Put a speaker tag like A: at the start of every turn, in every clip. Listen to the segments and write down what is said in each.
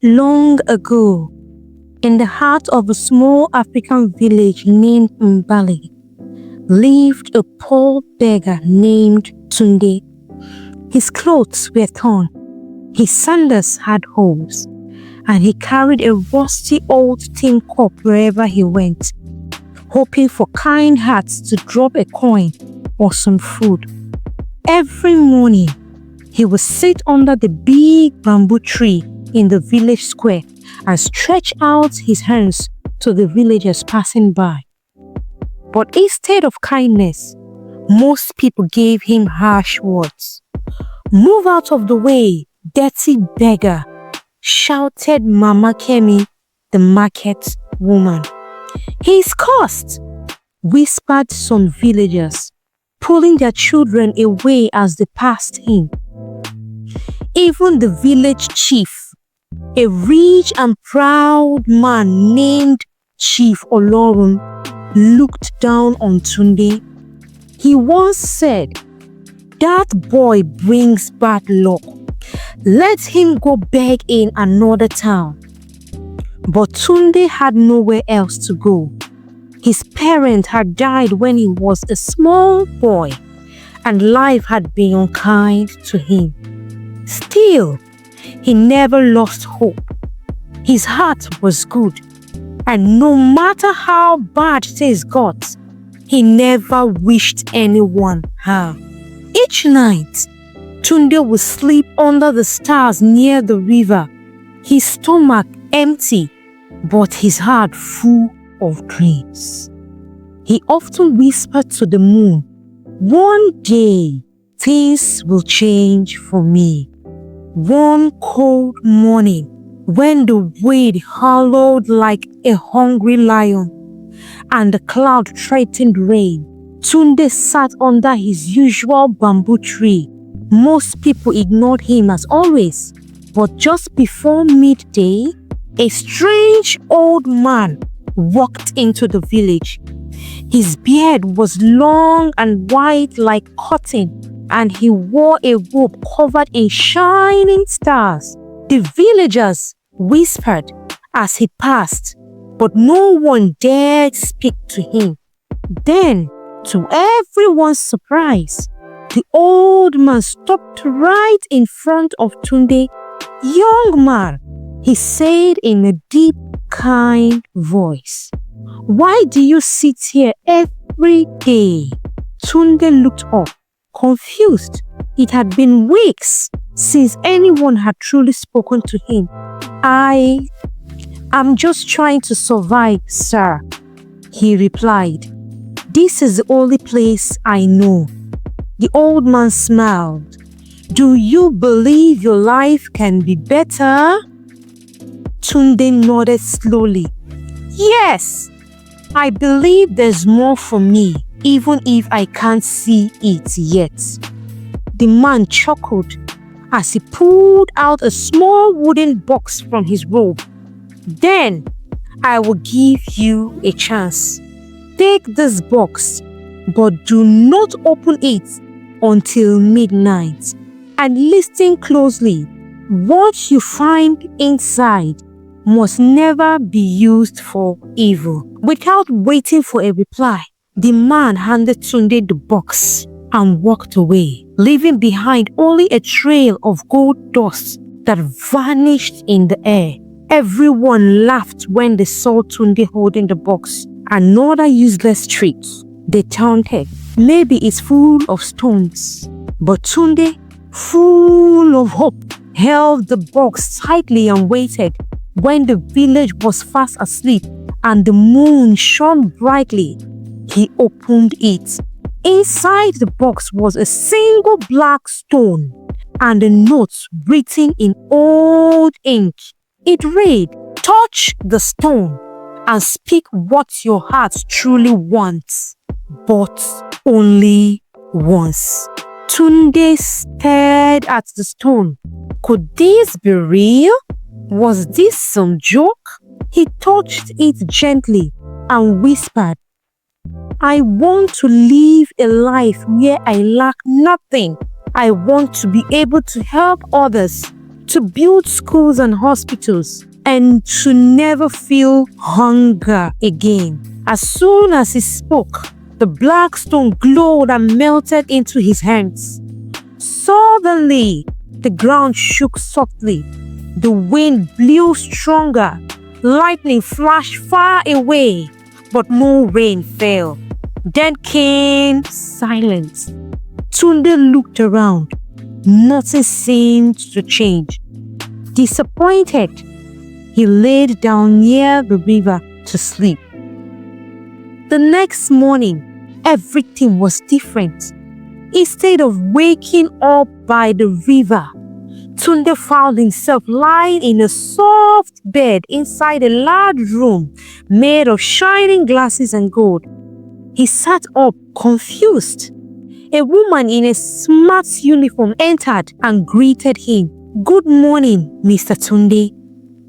A: Long ago, in the heart of a small African village named Mbali, lived a poor beggar named Tunde. His clothes were torn, his sandals had holes, and he carried a rusty old tin cup wherever he went, hoping for kind hearts to drop a coin or some food. Every morning, he would sit under the big bamboo tree in the village square and stretch out his hands to the villagers passing by. But instead of kindness, most people gave him harsh words. "Move out of the way, dirty beggar," shouted Mama Kemi, the market woman. "He's cursed," whispered some villagers, pulling their children away as they passed him. Even the village chief, a rich and proud man named Chief Olorun, looked down on Tunde. He once said, "That boy brings bad luck. Let him go beg in another town." But Tunde had nowhere else to go. His parents had died when he was a small boy, and life had been unkind to him. Still, he never lost hope. His heart was good, and no matter how bad things got, he never wished anyone harm. Each night, Tunde would sleep under the stars near the river, his stomach empty, but his heart full of dreams. He often whispered to the moon, "One day, things will change for me." One cold morning, when the wind howled like a hungry lion and the cloud threatened rain, Tunde sat under his usual bamboo tree. Most people ignored him as always, but just before midday, a strange old man walked into the village. His beard was long and white like cotton, and he wore a robe covered in shining stars. The villagers whispered as he passed, but no one dared speak to him. Then, to everyone's surprise, the old man stopped right in front of Tunde. "Young man," he said in a deep, kind voice, "why do you sit here every day?" Tunde looked up, confused. It had been weeks since anyone had truly spoken to him. I'm just trying to survive, sir," he replied. "This is the only place I know." The old man smiled. "Do you believe your life can be better?" Tunde nodded slowly. "Yes, I believe there's more for me, even if I can't see it yet." The man chuckled as he pulled out a small wooden box from his robe. "Then I will give you a chance. Take this box, but do not open it until midnight. And listen closely. What you find inside must never be used for evil." Without waiting for a reply, the man handed Tunde the box and walked away, leaving behind only a trail of gold dust that vanished in the air. Everyone laughed when they saw Tunde holding the box. Another useless trick, they taunted. "Maybe it's full of stones." But Tunde, full of hope, held the box tightly and waited. When the village was fast asleep and the moon shone brightly, he opened it. Inside the box was a single black stone and a note written in old ink. It read, "Touch the stone and speak what your heart truly wants, but only once." Tunde stared at the stone. Could this be real? Was this some joke? He touched it gently and whispered, "I want to live a life where I lack nothing. I want to be able to help others to build schools and hospitals, and to never feel hunger again. As soon as he spoke, the black stone glowed and melted into his hands. Suddenly, the ground shook softly. The wind blew stronger. Lightning flashed far away, but no rain fell. Then came silence. Tunde looked around. Nothing seemed to change. Disappointed, he laid down near the river to sleep. The next morning, everything was different. Instead of waking up by the river, Tunde found himself lying in a soft bed inside a large room made of shining glasses and gold. He sat up, confused. A woman in a smart uniform entered and greeted him. "Good morning, Mr. Tunde,"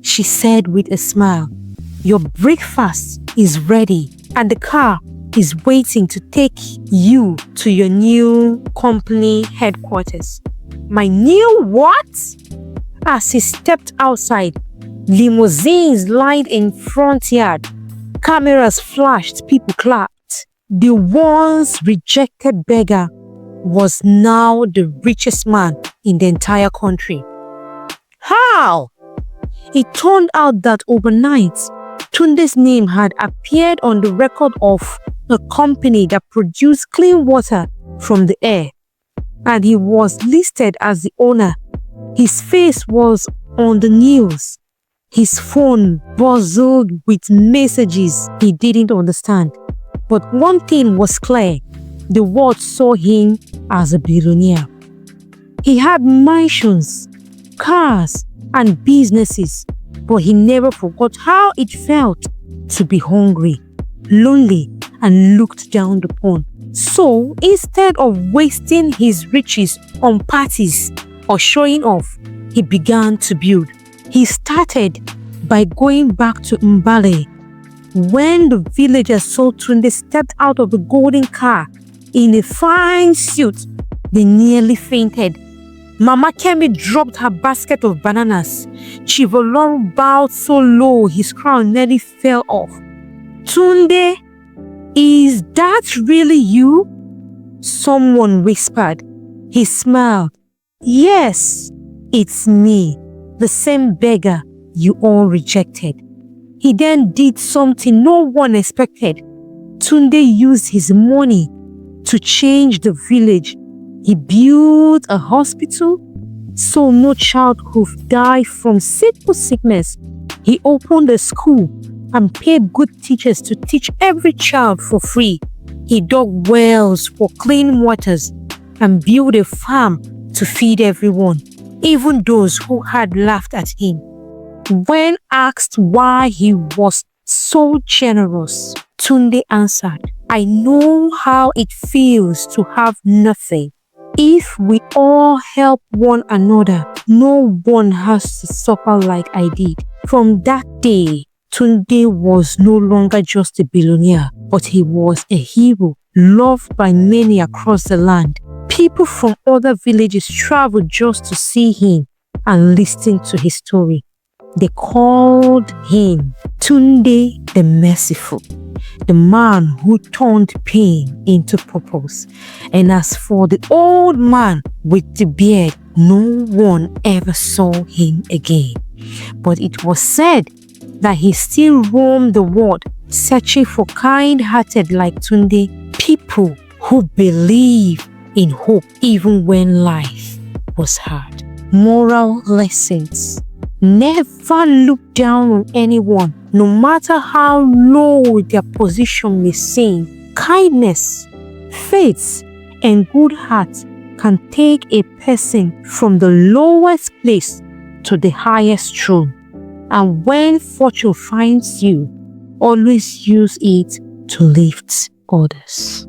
A: she said with a smile. "Your breakfast is ready and the car is waiting to take you to your new company headquarters." "My new what?" As he stepped outside, limousines lined in front yard. Cameras flashed, people clapped. The once rejected beggar was now the richest man in the entire country. How? It turned out that overnight, Tunde's name had appeared on the record of a company that produced clean water from the air, and he was listed as the owner. His face was on the news. His phone buzzed with messages he didn't understand. But one thing was clear: the world saw him as a billionaire. He had mansions, cars, and businesses, but he never forgot how it felt to be hungry, lonely, and looked down upon. So instead of wasting his riches on parties or showing off, he began to build. He started by going back to Mbale. When the villagers saw Tunde stepped out of the golden car in a fine suit, they nearly fainted. Mama Kemi dropped her basket of bananas. Chivoloro bowed so low his crown nearly fell off. "Tunde, is that really you?" someone whispered. He smiled. "Yes, it's me, the same beggar you all rejected." He then did something no one expected. Tunde used his money to change the village. He built a hospital so no child could die from simple sickness. He opened a school and paid good teachers to teach every child for free. He dug wells for clean waters and built a farm to feed everyone, even those who had laughed at him. When asked why he was so generous, Tunde answered, "I know how it feels to have nothing. If we all help one another, no one has to suffer like I did." From that day, Tunde was no longer just a billionaire, but he was a hero, loved by many across the land. People from other villages traveled just to see him and listen to his story. They called him Tunde the Merciful, the man who turned pain into purpose. And as for the old man with the beard, no one ever saw him again. But it was said that he still roamed the world, searching for kind-hearted like Tunde, people who believe in hope even when life was hard. Moral lessons: never look down on anyone, no matter how low their position may seem. Kindness, faith, and good heart can take a person from the lowest place to the highest throne. And when fortune finds you, always use it to lift others.